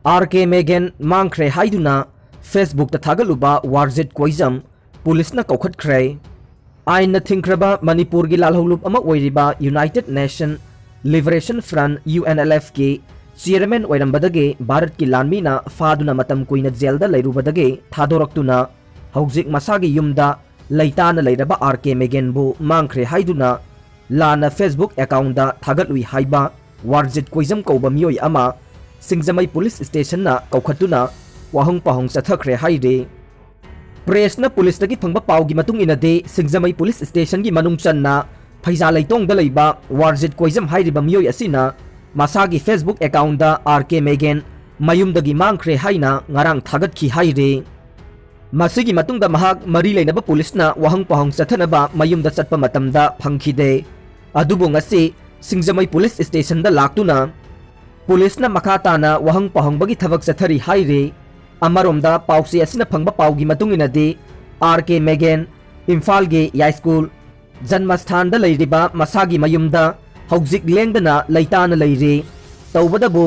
R K मेगन मांगख्रे हाइदुना Facebook ता थागलुबा वारजित कोइजम पुलिसना कौखटख्रे आइन थिंख्रबा मणिपुर की लालहौलुप अमा ओइरिबा United Nation Liberation Front UNLF की चेयरमैन ओइरंबदगे भारत की लानमीना फादुना मतम कुइना जेलदा लैरुबदगे थादोरक्तुना हौजिक मसागी युमदा लैताना लैरबा आरके मेगनबु मांगख्रे हाइदुना लाना फेसबुक अकाउंट दा थागलुई हाइबा वारजित कोइजम कौबा मियोय अमा सिंगजमई पुलिस स्टेशन ना कौखतुना वाहंग पहंग चथख्रे हाइरे प्रेसना पुलिस तकी फंगबा पाउगी मतुंग इनदे सिंगजमई पुलिस स्टेशन की मनुंग चन्ना फैजा लैतोंग दा लैबा वारजित कोइजम हाइरिबा मियोय असिना मसागी फेसबुक अकाउंट दा आरके मेगन मयुमदगी मांगख्रे हाइना ngarang थागतखी हाइरे मसिगी मतुंगदा महाक मरी लेनबा पुलिसना वाहंग पहंग चथनबा मयुमदा चटपा मतमदा फंगखिदे अदुबु ngasi सिंगजमई पुलिस स्टेशन दा लाक्तुना पुलिसना मखाताना वाहंग पहंगबगी थबक चथरी हाइरे अमरोमदा पाउसी असिना फंगबा पाउगी मतुंगिनदि आरके मेगन इम्फाल गे याई स्कूल जन्मस्थान दा लैरिबा मसागी मयुमदा हौजिक लेंगदना लैताना लैरे तौबदबु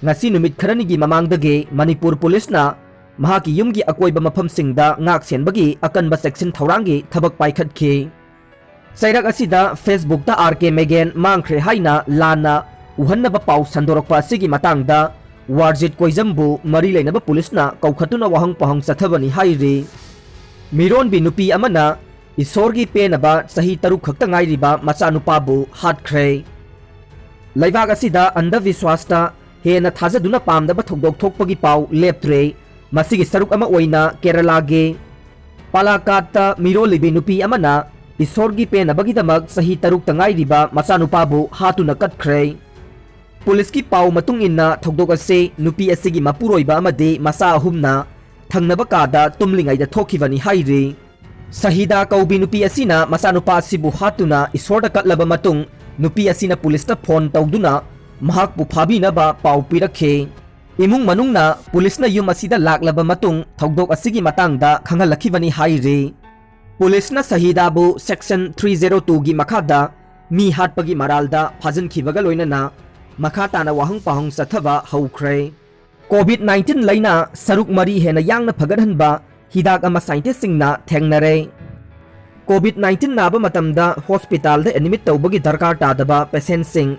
ngasi numit खरनिगी ममांगदगे मणिपुर पुलिसना महाकी युमगी अकोइबा मफमसिंगदा ngak senbagi akanba section thौरांगी थबक पाइखतखे सैरक असिदा फेसबुक दा आरके मेगन मांगख्रे हाइना लाना उहन्नबा पाउ संदोरकपा असिगी मतंगदा वारजित कोइजमबु मरी लेनबा पुलिसना कौखतुना वाहंग पहंग चथबनी हाइरे मिरोन बि नुपी अमना ईश्वरगी पेनबा सही तरुक खक्ता ngairiba मचानुपाबु हाटख्रे लैबाग असिदा अंधविश्वासता हेना थाजदुना पामदबा थोकदोक थोकपगी पाउ लेप्त्रे मसिगी सरुक अमा ओइना केरलागे पालाकाता मिरोलिबि नुपी अमना ईश्वरगी पेनबगीदमक सही तरुक तंगाइरिबा मचानुपाबु हातुना कटख्रे पुलिस की पाउ मतुंग इन्ना थोकदोक असे नुपी असिगी मपुरोइबा अमदे मसा अहुमना थंगनबा कादा तुमलिंगाइदा थोखिबनी हाइरे सहीदा कौबी नुपी असिना मचानुपा असिबु हातुना ईश्वरदा कटलबा मतुंग नुपी असिना पुलिसता फोन तौदुना महाकबु फाबिनबा पाउ पिरखे इमुंग मनुंगना पुलिसना युम असिदा लाक्लबा मतुंग थोकदोक असिगी मतंगदा खंगलखिबनी हाइरे पुलिसना सहीदाबु सेक्शन 302 गी मखादा मी हाटपगी मरालदा फाजनखिबगा लोइनना मखाताना वाहंग पहंग चथबा हौख्रे कोविड-19 लैना सरुक मरी हेना यांगना फगदहनबा हिदाक अमा साइंटिस्ट सिंगना थेंगनरे कोविड-19 नाबा मतमदा हॉस्पिटल दे एडमिट तौबगी दरकार तादबा पेशेंट सिंग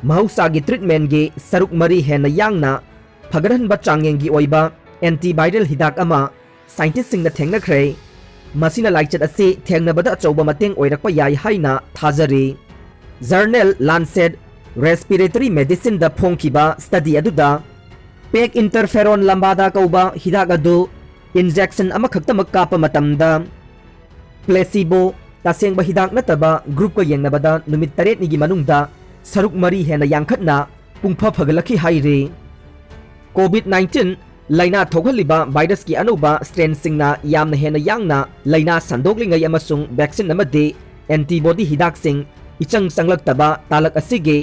महौसागी ट्रीटमेंट गे सरुक मरी हेना यांगना फगदहनबा चांगेंगी ओइबा एंटीवायरल हिदाक अमा साइंटिस्ट सिंगना थेंगनख्रे मसिना लाइचत असे थेंगनबदा अचौबा मतेंग ओइरकपा याई हाइना थाजरी जर्नल लांसेट रेस्पिरेटरी मेडिसिन दा फोंखिबा स्टडी अदुदा पेक इंटरफेरोन लंबादा कौबा हिदाक अदु इंजेक्शन अमखक्तमक कापा मतमदा प्लेसिबो तसेंगबा हिदाक नतबा ग्रुप को येंगनबदा नुमित 8 निगी मनुंगदा सरुक मरी हेना यांखतना पुंफा फगलखि हाइरे कोविड-19 लाइना थोगलिबा वायरस की अनुबा स्ट्रेन सिंगना यामना हेना यांगना लाइना संदोगलिंगै अमसुंग वैक्सीन अमदे एंटीबॉडी हिदाक सिंग इचंग संगलक्तबा तालक असिगे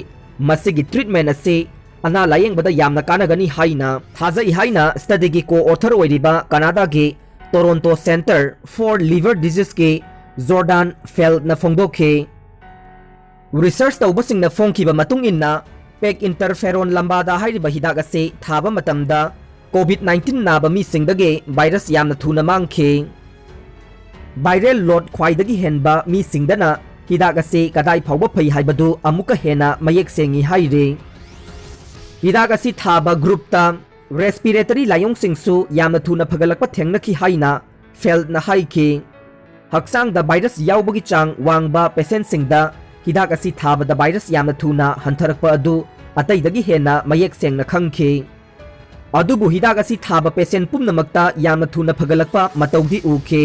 मसिगी ट्रीटमेंट असे अना लायेंगबदा यामना कानगनी हाइना थाजई हाइना स्टडी की को ऑथर ओइरिबा कनाडा के Toronto centre for liver disease के जॉर्डान फेल्ड न फोंगदोखे रिसर्च तौबसिंग न फोंखिबा मतुंग इन्ना पेक इंटरफेरोन लंबादा हाइरिबा हिदाक असे थाबा मतमदा कोविड-19 नाबा मी सिंगदगे वायरस यामना थुना मांगखे वायरल लोड ख्वाइदगी हेनबा मी सिंगदना हिदाक असे कदाई फाउबा फै हाइबदु अमुका हेना मयेक सेंगी हाइरे हिदाक असी थाबा ग्रुपता रेस्पिरेटरी लायोंग सिंगसु यामना थुना फगलकपा थेंगनखि हाइना फेल्ड न हाइखे हक्सांग दा वायरस याउबगी चांग वांगबा पेशेंट सिंगदा हिदाक असी थाबा दा वायरस यामना थुना हंथरकपा अदु अतैदगी हेना मयेक सेंगना खंगखे अदुबु हिदाक असी थाबा पेशेंट पुमनमक्ता यामना थुना फगलकपा मतौदी उखे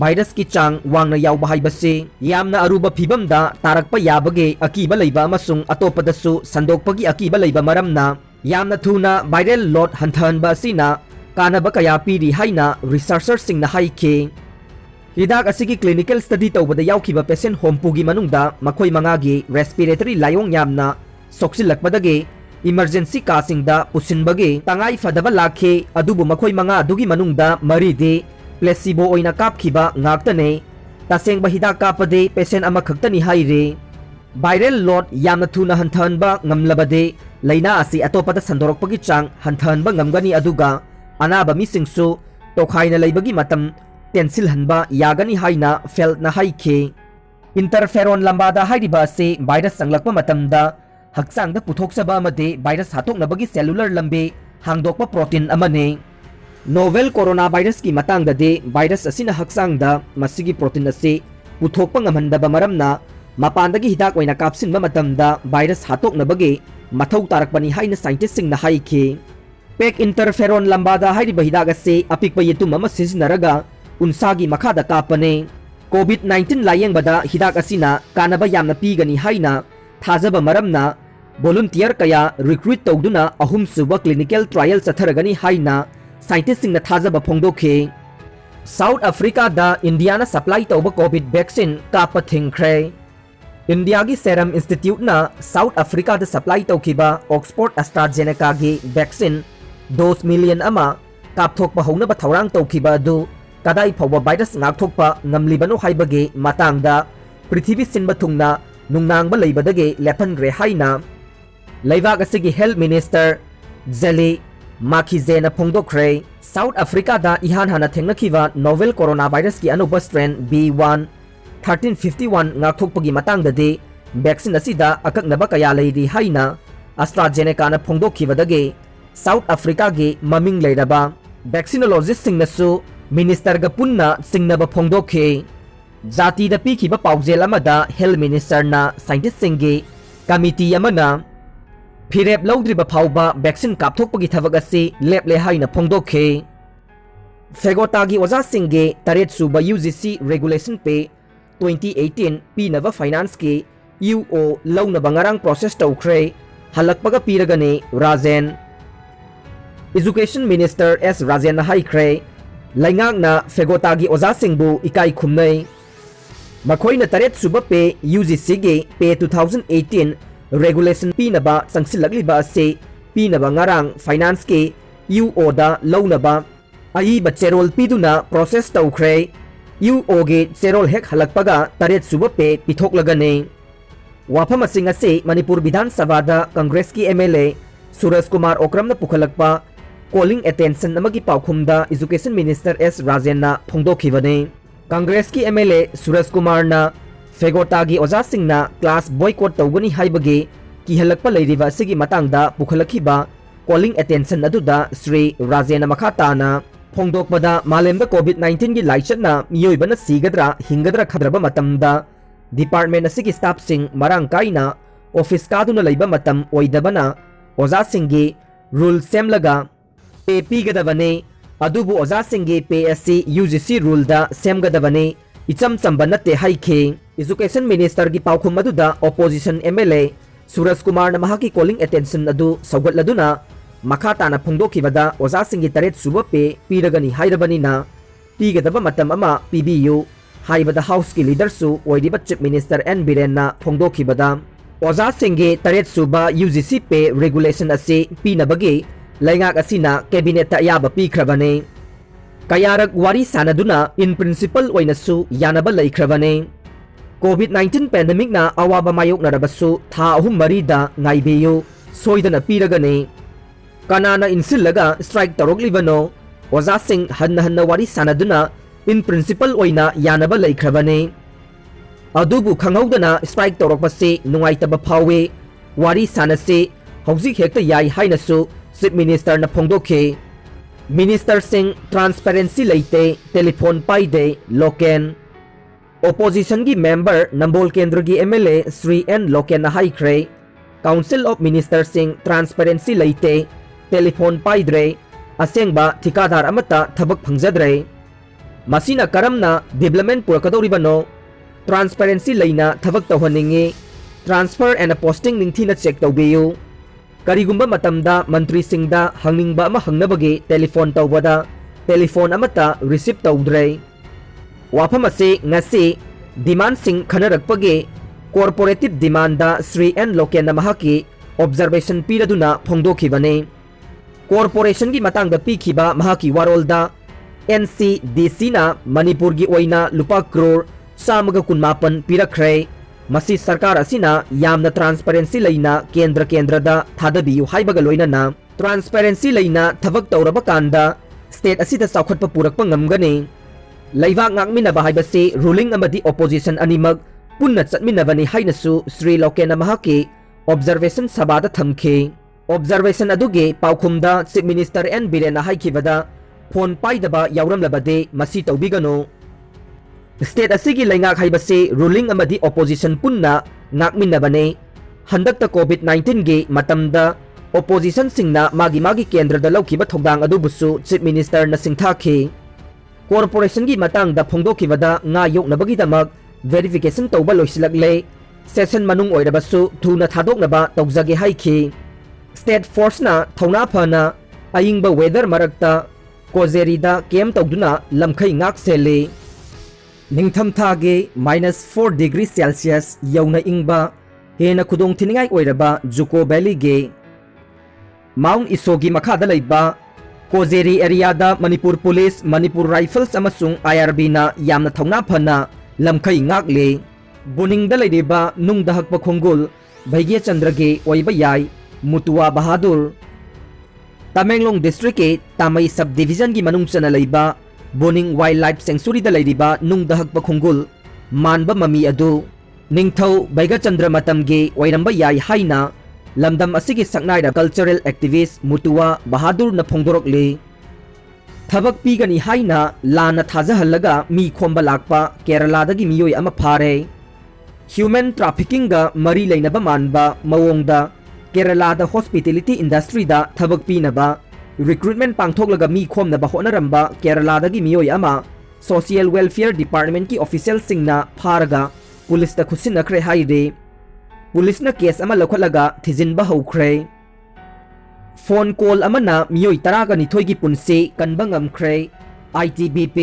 वायरस की चांग वांगना याउबा हाइबसे यामना अरुबा फिबमदा तारकपा याबगे अकीबा लैबा अमसुंग अतोपदसु संदोकपगी अकीबा लैबा मरमना यामना थुना वायरल लोड हंथहनबा असिना कानबा कया पीरी हाइना रिसर्चर सिंगना हाइखे हिदाक असिगी क्लिनिकल स्टडी तौबदा याउखिबा पेशेंट होमपुगी मनुंगदा मखोय मंगागी रेस्पिरेटरी लायोंग यामना सोक्सिलकपदगे इमरजेंसी कासिंगदा पुसिनबगे तंगाई फदबा लाखे अदुबु मखोय मंगा अदुगी मनुंगदा मरीदे प्लेसिबो ओइना कापखिबा ngakतने तसेंगबा हिदाक कापदे पेशेंट अमा खक्तनी हाइरे वायरल लोड यामना थुना हंथहनबा ngamlabade laina asi atopata sandorokpagi chang hanthanba ngamgani aduga anaba misingsu tokhaina leibagi matam tensil hanba yagani haina feltna haike interferon lambada hairiba ase virus sanglakpa matamda hakchangda puthokchaba amade virus hatoknabagi cellular lambe hangdokpa protein amane novel coronavirus ki matangdade virus asina hakchangda masigi protein ase puthokpa ngamhandaba maramna mapandagi hidak oina kapsinba matamda virus hatoknabagi mathau tarakpani haina scientist singna haike pek interferon lambada hairiba hidak ase apikpa yetum ama sisinaraga unsagi makhada kapane COVID-19 layeng-bada hidak asina kanaba yamna pigani haina thajaba maramna volunteer kaya recruit tawduna ahum suba clinical trial satharagani haina scientist singna thajaba phongdokhe South Africa da India na supply tawba COVID vaccine kapa thingkhre India gi Serum Institute na South Africa da supply tawkiba Oxford AstraZeneca gi vaccine dose million ama kapthokpa hongna ba thawrang tawkiba du kadai phawa virus ngakthokpa ngamlibano haibage matangda prithibhi sinba thungna nungnangba leibadage lephanre haina leibak asigi health minister Zeli Makhizena phongdokre South Africa da ihan hana thengnakiwa novel coronavirus ki anupa strain B1 1351 ngakthokpagi matangdade vaccine asida akaknaba kaya leiri haina AstraZeneca na phongdokhibadage South Africa gi maming leiraba vaccinologist singnasu Minister ga punna singnaba phongdokhe jati da pikhiba paujel amada health minister na scientist singge committee amana phirep lawdriba phawba vaccine kapthokpagi thabak ase leple haina phongdokhe Fegota gi oja singge taret suba UGC regulation pe 2018 pinaba finance ke UO lawnaba ngarang process tawkhre halakpaga piragane Rajen Education Minister S Rajen na haikre Laingak na Fegota gi oja singbu ikai khumnai Makhoina taret suba pe UGC ge pe 2018 regulation pinaba sangsilakliba ase pinaba ngarang finance ke UO da lawnaba ai ba cherol piduna process tawkhre UO ge cherol hek halakpaga taret suba pe pithoklagane wafam asing ase Manipur Vidhan Sabha da Congress ki MLA Suraj Kumar Okram na pukhalakpa calling attention amagi paukhumda Education Minister S Rajen na phongdokhibane Congress ki MLA Suraj Kumar na Fegota gi oja singna class boycott tawgani haibage ki halakpa leiriba sigi matangda pukhalakhiba calling attention aduda Sri Rajen na makhata na phongdokpada malemda COVID-19 gi laichatna miyoibana sigadra hingadra khadraba matamda department asigi staff sing marang kaina office kaduna leiba matam oidabana oja singi rule semlaga pe pigadabane adubu oja singi pe asi UGC rule da semgadabane icham chamba natte haike education minister gi paukhum aduda opposition MLA Suraj Kumar na mahaki calling attention adu saugatladuna makhata na phongdokhibada oja singi taret suba pe piragani hairabani na pigadaba matam ama PBU haibada house ki leader su oidiba chief minister N Biren na phongdokhibada oja singi taret suba UGC pe regulation ase pinabagi laingak asina cabinet ta yaba pikhrabane kayarak wari sanaduna in principle oinasu yanaba laikhrabane COVID-19 pandemic na awaba mayok narabasu tha ahum marida ngaibeyo soidana piragane kanana insillaga strike taroklibano oja sing hanna wari sanaduna in principle oina yanaba laikhrabane adubu khanghaudana strike tarokpase nungaitaba phawe wari sanase hauzik hekta yai hainasu chief minister na phongdokhe minister sing transparency leite telephone paide loken opposition gi member Nambol Kendra gi MLA Sri N Loken na haikre council of ministers sing transparency leite telephone paidre asengba thikadar amata thabak phangjadre masina karamna development purakadoribano transparency leina thabak tawhaningi transfer and posting ningthina check tawbiyu karigumba matamda mantri singda hangningba ama hangnabagi telephone tawbada telephone amata receive tawdre wafam ase ngasi demand sing khanarakpage corporative demand da Sri N Loken na mahaki observation piraduna phongdokhibane corporation gi matangda pikhiba mahaki warolda NCDC na Manipur gi oina lupa crore samaga kunmapan pirakhre मसी सरकार असिना यामना transparency लेना केंद्रदा थादबियु हाइबगा लोइनना transparency लेना थबक तौरब कांदा state असिदा चौखटप पुरकप ngamgani लेबाक ngakminaba haibase ruling amadi opposition animak punna chatminabani hainasu Sri Lokena mahaki observation sabada thamke observation aduge paukhumda chief minister N Birena haikibada phone paidaba yauramlabade masi tawbigano state असिगी लेंगाक हाइबसे ruling अमदी opposition पुन्ना ngakminabane handakta COVID-19 गे मतमदा opposition सिंगना मागी मागी केंद्रदा लौखिबा थौदांग अदुबुसु चीफ मिनिस्टर ना सिंथाखे कॉर्पोरेशन की मतंग दा फोंदोखिबदा nga yoknabagidamag verification tawba loisilakle session manung oirabassu thuna thadoknaba tawjage haiki state force na thona phana ayingba weather marakta kozeri da kem tawduna lamkhai ngak sele निंगथम थागे -4 degree Celsius यौना इंगबा हेना खुदोंग थिनिंगाई ओइरबा जुको वैली गे माउंट इसोगी मखादा लैबा कोजेरी एरियादा मणिपुर पुलिस मणिपुर राइफल्स अमसुंग IRB ना यामना थौना फना लमखै ngakle बुनिंगदा लैदेबा नुंगदा हकपा खोंगुल भैगे चंद्रगे ओइबा याई मुतुआ बहादुर तमेंगलोंग डिस्ट्रिक्ट के तामई सब डिवीजन की मनुंग चना लैबा बोनिंग वाइल्ड लाइफ सेंचुरी दा लैदिबा नुंग दहकबा खुंगुल मानबा ममी अदु निंगथौ बैगा चंद्र मतमगे ओइरंबा याई हाइना लमदम असिगी सकनाइदा कल्चरल एक्टिविस्ट मुतुआ बहादुर न फोंदोरकले थबक पीगनी हाइना लाना थाजहल्लगा मी खोंबा लाकपा केरलादगी मियोय अमा फारे ह्यूमन ट्रैफिकिंग गा मरी लैनबा मानबा मवोंगदा केरलादा हॉस्पिटैलिटी इंडस्ट्री दा थबक पीनबा रिक्रूटमेंट पांगथोकलगा मी खोमनबा होनरंबा केरलादगी मियोय अमा सोशल वेलफेयर डिपार्टमेंट की ऑफिशियल सिंगना फारगा पुलिस दा खुसिनखरे हाइदे पुलिस ना केस अमा लखलगा थिजिनबा हौखरे फोन कॉल अमना मियोय तरागा निथोयगी पुनसे कनबा ngamखरे ITBP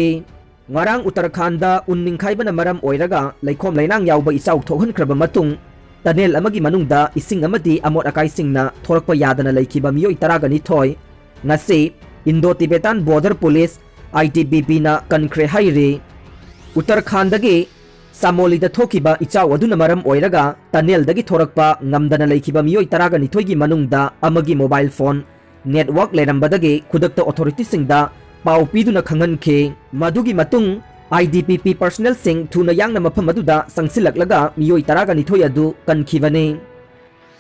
ngarang उत्तराखंड उन्निंखाइबना मरम ओइरगा लैखोम लैनांग यावबा इचाउ थोहनख्रबा मतुंग तनेल अमगी मनुंगदा इसिंग अमदी अमोट acai सिंगना थोरकपा यादना लैखिबा मियोय तरागा निथोय ngase Indo Tibetan Border Police ITBP na kankhre haire Uttarakhand dagi Samoli da thokiba ichaw aduna maram oiraga tunnel dagi thorakpa ngamdana laikiba miyoi taraga nithoigi manungda amagi mobile phone network lerambadagi khudakta authority singda pau piduna khangankhe madugi matung IDPP personnel sing thuna yangna mafam aduda sangsilaklaga miyoi taraga nithoi adu kankhibane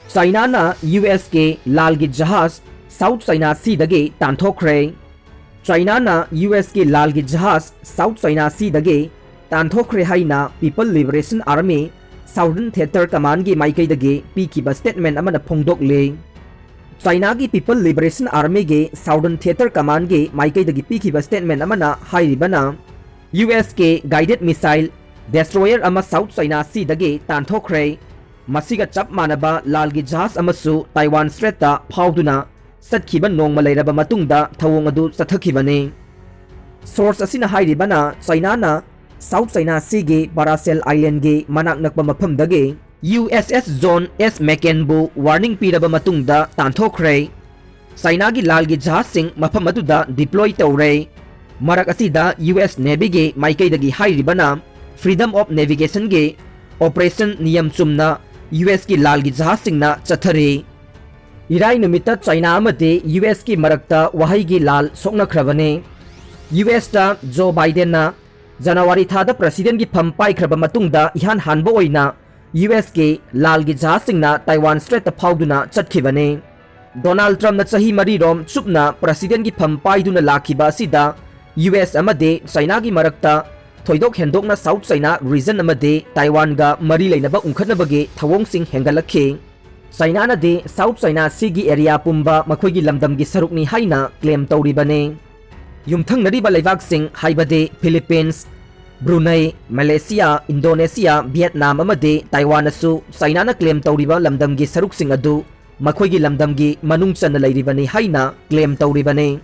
China na US ke lalgi jahaz South China Sea dage tanthokre China na US ke lalgi jahaz South China Sea dage tanthokre haina People Liberation Army Southern Theater Command gi maikai dage pikiba statement amana phongdokle China gi People Liberation Army ge Southern Theater Command ge maikai dage pikiba statement amana hairibana US ke guided missile destroyer ama South China Sea dage tanthokre masiga chap manaba lalgi jahaz amasu Taiwan Strait ta phauduna Satkiba nongma leiraba matungda thawong adu sathakibane source asina hairibana China na South China Sea ge Paracel Island ge manak nakba mafam dage USS John S McCain bu warning piraba matungda tanthokre China gi lalgi jahaz sing mafam aduda deploy tawre marak asida US Navy ge maikai dagi hairibana Freedom of Navigation ge Operation Niyam chumna US ki lalgi jahaz singna chathare इराई नुमिता China अमते US की मरक्ता वहाई की लाल सोक्नख्रबने US ता Joe Biden ना जनवरी थादा president की फम पाइख्रब मतुंगदा इहान हानबो ओइना US के लाल की जहाज सिंगना ताइवान स्ट्रेट ता फाउदुना चटखिबने डोनाल्ड ट्रम्प ना चही मरी रोम चुपना प्रेसिडेंट की फम पाइदुना लाखिबा सिदा US अमदे चाइना की मरक्ता थोइदोक हेंदोकना साउथ चाइना रीजन अमदे ताइवान गा मरी लेनबा उंखनबगे थवोंग सिंग हेंगलखे China na de South China Sea gi area pumba makhoigi lamdam gi sarukni haina claim tawribane yumthang nariba leibak sing haibade Philippines Brunei Malaysia Indonesia Vietnam amade Taiwan asu China na claim tawriba lamdam gi saruk sing adu makhoigi lamdam gi manung chan leiribani haina claim tawribane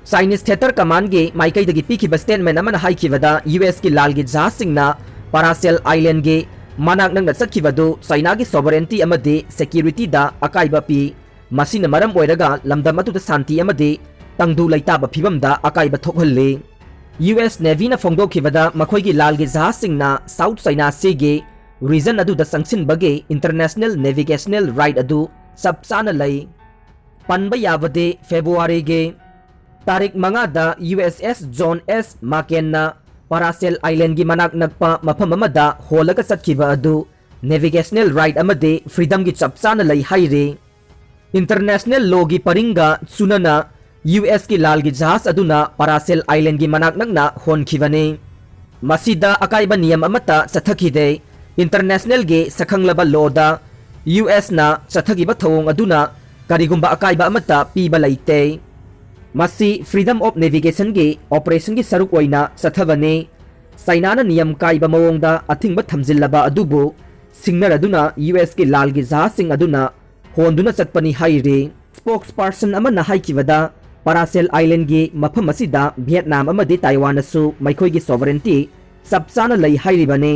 Chinese Theater Command ge maikai dagi pikhiba statement amana haikibada US ki lal gi jahaz singna Paracel Island ge manak nang natsakibadu China gi sovereignty amade security da akaiba pi masina maram oiraga lamdam atu da santi amade tangdu laitaba phibamda akaiba thokhalle US Navy na phongdokhibada makhoi gi lal gi jahaz singna South China Sea ge region अदुदा संगसिनबगे international navigational right अदु सब चाना लई पनबा याबदे February गे तारीख 5 दा USS John S माकेन्ना Paracel island की मनाक नक्पा मफम अमदा होलगा चटखिबा अदु नेविगेशनल राइट अमदे फ्रीडम की चप चाना लई हाइरे इंटरनेशनल लॉ की परिंगा सुनना US की लाल की जहाज अदुना पारासेल आइलैंड की मनाक नगना होनखिबने मसीदा अकाइबा नियम अमता चथखिदे इंटरनेशनल गे सखंगलबा लॉदा US ना चथखिबा थवोंग अदुना करिगुंबा अकाइबा अमता पीबा लैते मसी फ्रीडम ऑफ नेविगेशन के ऑपरेशन की सरुक ओइना चथबने चाइना नियम काइबा मवोंगदा अथिंगबा थमजिल्लबा अदुबो सिंगनर अदुना US के लाल की जहाज सिंग अदुना होंदुना चटपनी हाइरे स्पोक्स पर्सन अमना हाइकिबदा पारासेल आइलैंड की मफम असिदा वियतनाम अमदे ताइवानसु मैखोई की सोवरेंटी सबचाना लई हाइरिबने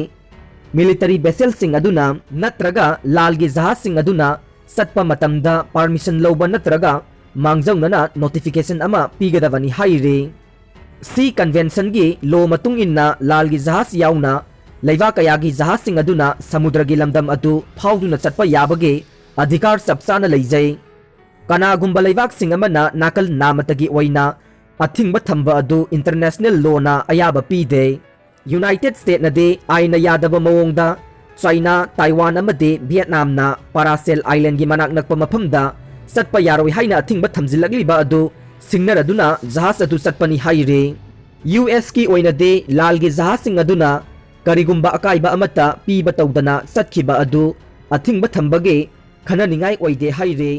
मिलिटरी बेसेल सिंग अदुना नत्रगा लाल की जहाज सिंग अदुना सत्पा मतमदा परमिशन लौबा नत्रगा मांगजौनना नोटिफिकेशन अमा पीगदबनी हाइरे सी कन्वेंशन की लो मतुंग इन्ना लाल की जहाज याउना लैवा कया की जहाज सिंग अदुना समुद्र की लमदम अदु फाउदुना चटपा याबगे अधिकार सबचाना लैजै कनागुंबा लैवाक सिंग अमना नाकल नामतगी ओइना अथिंगबा थंबा अदु इंटरनेशनल लॉना अयाबा पीदे यूनाइटेड स्टेट नदे आइना यादबा मवोंगदा चाइना ताइवान अमदे वियतनाम ना पारासेल आइलैंड की मनाक नकपा मफमदा चटपा यारोइ हाइना अथिंगबा थमजिलगलिबा अदु सिंगनर अदुना जहाज अदु चटपनी हाइरे US की ओइनदे लाल की जहाज सिंग अदुना करिगुंबा अकाइबा अमता पीबा तौदना चटखिबा अदु अथिंगबा थंबगे खननिंगाई ओइदे हाइरे